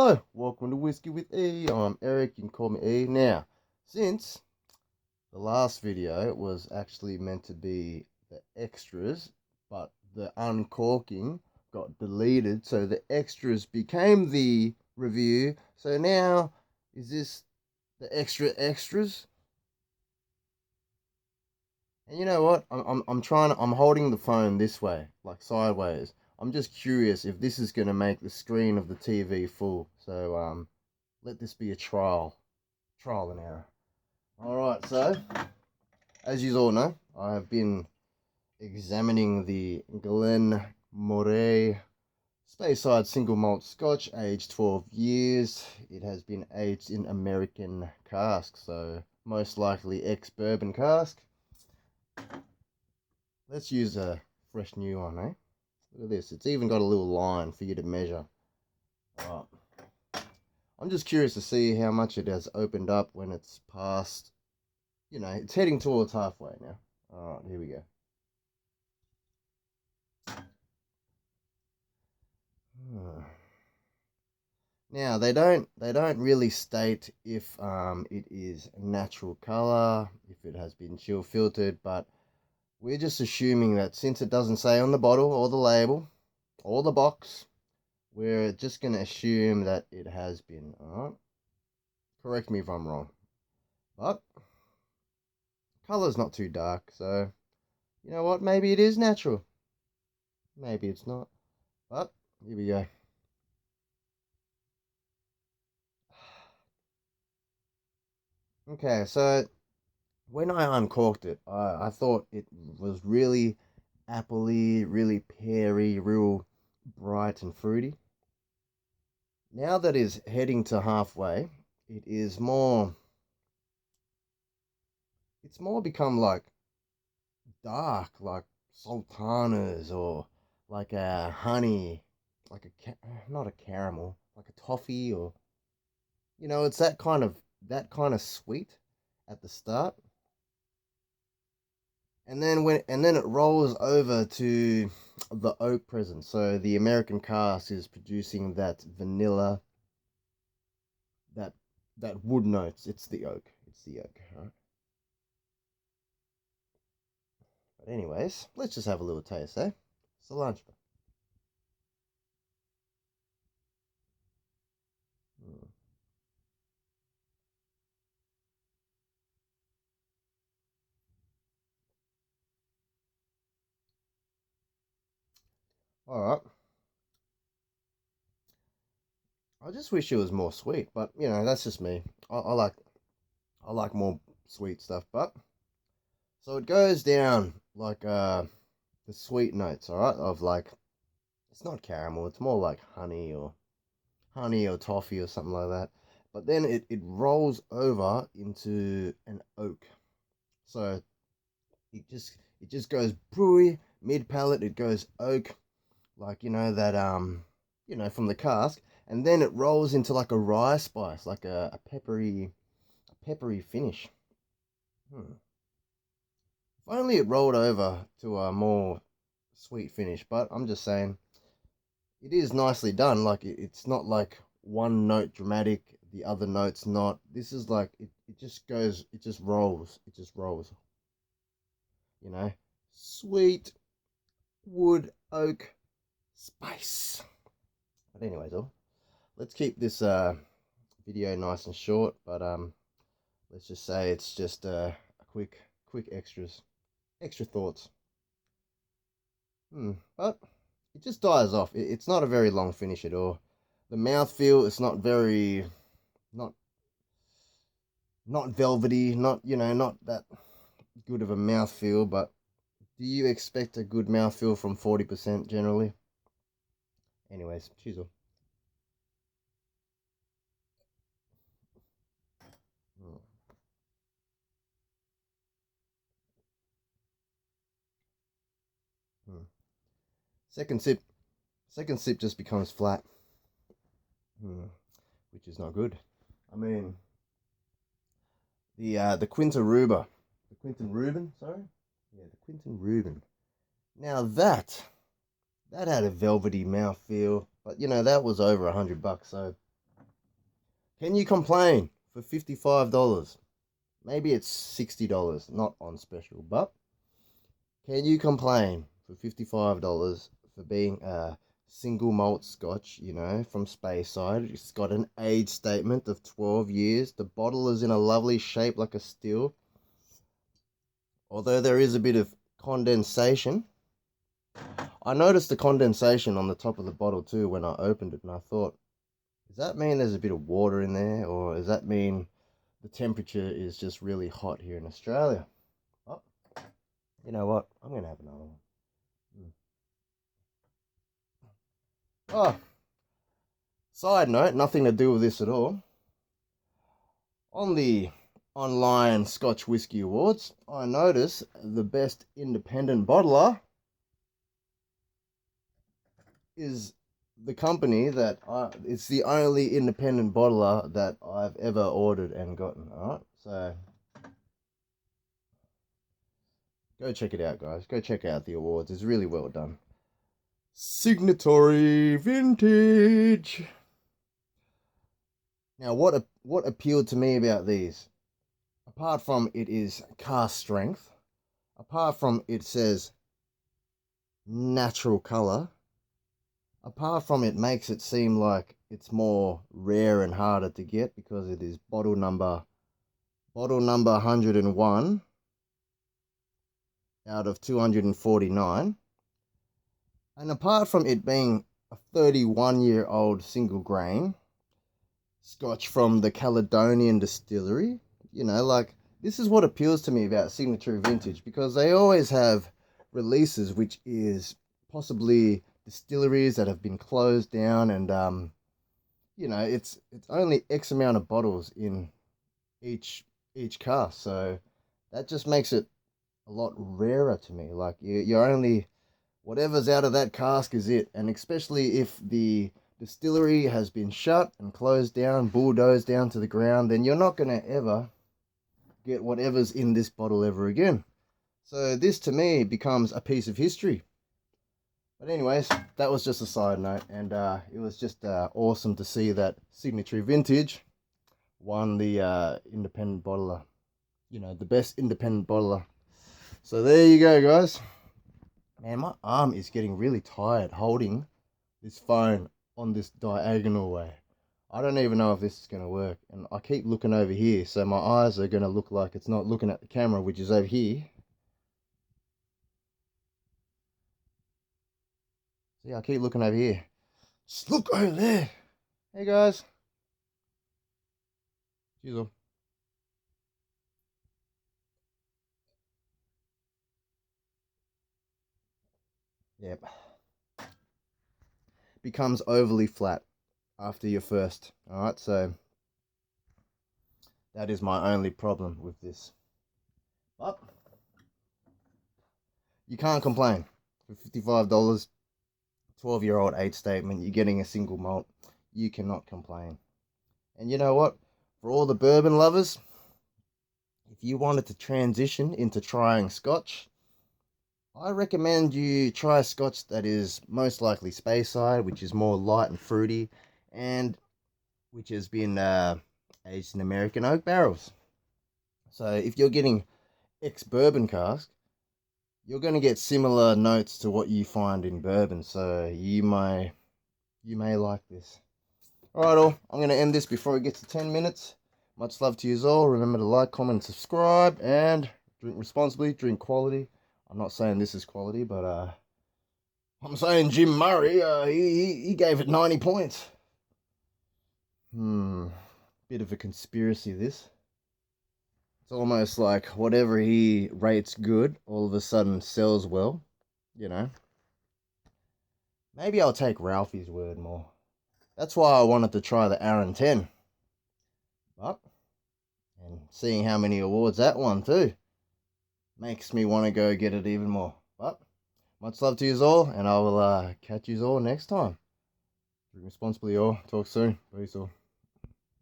Hello, welcome to Whiskey with E. I'm Eric, you can call me E. Now, since the last video was actually meant to be the extras, but the uncorking got deleted, so the extras became the review. So now, is this the extras? And you know what? I'm holding the phone this way, like sideways. I'm just curious if this is gonna make the screen of the TV full. So let this be a trial and error. All right. So as you all know, I have been examining the Glen Moray Speyside single malt Scotch, aged 12 years. It has been aged in American cask, so most likely ex-bourbon cask. Let's use a fresh new one, eh? Look at this. It's even got a little line for you to measure. Alright. I'm just curious to see how much it has opened up when it's past, it's heading towards halfway now. Alright, here we go. Now they don't really state if it is natural color, if it has been chill filtered, but we're just assuming that since it doesn't say on the bottle or the label or the box, we're just going to assume that it has been. Alright? Correct me if I'm wrong. But color's not too dark, so you know what? Maybe it is natural. Maybe it's not. But here we go. Okay, so when I uncorked it, I thought it was really appley, really peary, real bright and fruity. Now that is heading to halfway, it's more become like dark, like sultanas or like a honey, like not a caramel, like a toffee, or it's that kind of sweet at the start. And then it rolls over to the oak presence. So the American cask is producing that vanilla, that wood notes. It's the oak. Right? But anyways, let's just have a little taste, eh? Cilantro. Mm. All right. I just wish it was more sweet, but that's just me. I like more sweet stuff, but so it goes down like the sweet notes, all right, of like it's not caramel, it's more like honey or toffee or something like that. But then it rolls over into an oak. So it just goes brewy, mid palate, it goes oak, like that from the cask, and then it rolls into like a rye spice, like a peppery finish. Hmm. If only it rolled over to a more sweet finish, but I'm just saying it is nicely done. Like it's not like one note dramatic, the other note's not. This is like it just goes, it just rolls. You know, sweet wood oak spice. But anyways, let's keep this video nice and short. But let's just say it's just a quick extra thoughts. But it just dies off. It's not a very long finish at all. The mouthfeel is not very, not not velvety, not that good of a mouthfeel. But do you expect a good mouthfeel from 40% generally? Anyways, cheers all. Mm, mm. Second sip, second sip just becomes flat, which is not good. I mean, the Quinton Reuben, sorry, yeah, the Quinton Reuben. Now that had a velvety mouth feel, but that was over $100, so Can you complain for $55? Maybe it's $60, not on special, but can you complain for $55 for being a single malt scotch, from Speyside? It's got an age statement of 12 years. The bottle is in a lovely shape like a steel. Although there is a bit of condensation. I noticed the condensation on the top of the bottle too when I opened it, and I thought, does that mean there's a bit of water in there, or does that mean the temperature is just really hot here in Australia? Oh, you know what? I'm going to have another one. Oh, side note, nothing to do with this at all. On the online Scotch Whisky Awards, I noticed the best independent bottler is the company that it's the only independent bottler that I've ever ordered and gotten. Alright, so go check it out, guys. Go check out the awards. It's really well done. Signatory Vintage. Now, what appealed to me about these, apart from it is cask strength, apart from it says natural color, apart from it makes it seem like it's more rare and harder to get because it is bottle number 101 out of 249. And apart from it being a 31-year-old single grain scotch from the Caledonian distillery, this is what appeals to me about Signature Vintage, because they always have releases which is possibly distilleries that have been closed down, and it's only X amount of bottles in each cask, so that just makes it a lot rarer to me. Like you're only, whatever's out of that cask is it, and especially if the distillery has been shut and closed down, bulldozed down to the ground, then you're not going to ever get whatever's in this bottle ever again. So this to me becomes a piece of history. But anyways, that was just a side note, and it was just awesome to see that Signature Vintage won the independent bottler, the best independent bottler. So there you go, guys. Man, my arm is getting really tired holding this phone on this diagonal way. I don't even know if this is going to work, and I keep looking over here, so my eyes are going to look like it's not looking at the camera, which is over here. See, I keep looking over here. Just look over there. Hey, guys. Cheers. Yep. Becomes overly flat after your first. Alright, so that is my only problem with this. But you can't complain. For $55, 12-year-old age statement, you're getting a single malt. You cannot complain. And you know what? For all the bourbon lovers, if you wanted to transition into trying scotch, I recommend you try a scotch that is most likely Speyside, which is more light and fruity, and which has been aged in American oak barrels. So if you're getting ex-bourbon cask, you're going to get similar notes to what you find in bourbon. So you may like this. Alright all, I'm going to end this before it gets to 10 minutes. Much love to you all. Remember to like, comment, and subscribe, and drink responsibly, drink quality. I'm not saying this is quality, but I'm saying Jim Murray, he gave it 90 points. Bit of a conspiracy, this. It's almost like whatever he rates good, all of a sudden sells well, Maybe I'll take Ralphie's word more. That's why I wanted to try the Aaron 10. But, and seeing how many awards that won too, makes me want to go get it even more. But, much love to you all, and I will catch you all next time. Drink responsibly all. Talk soon. Peace all.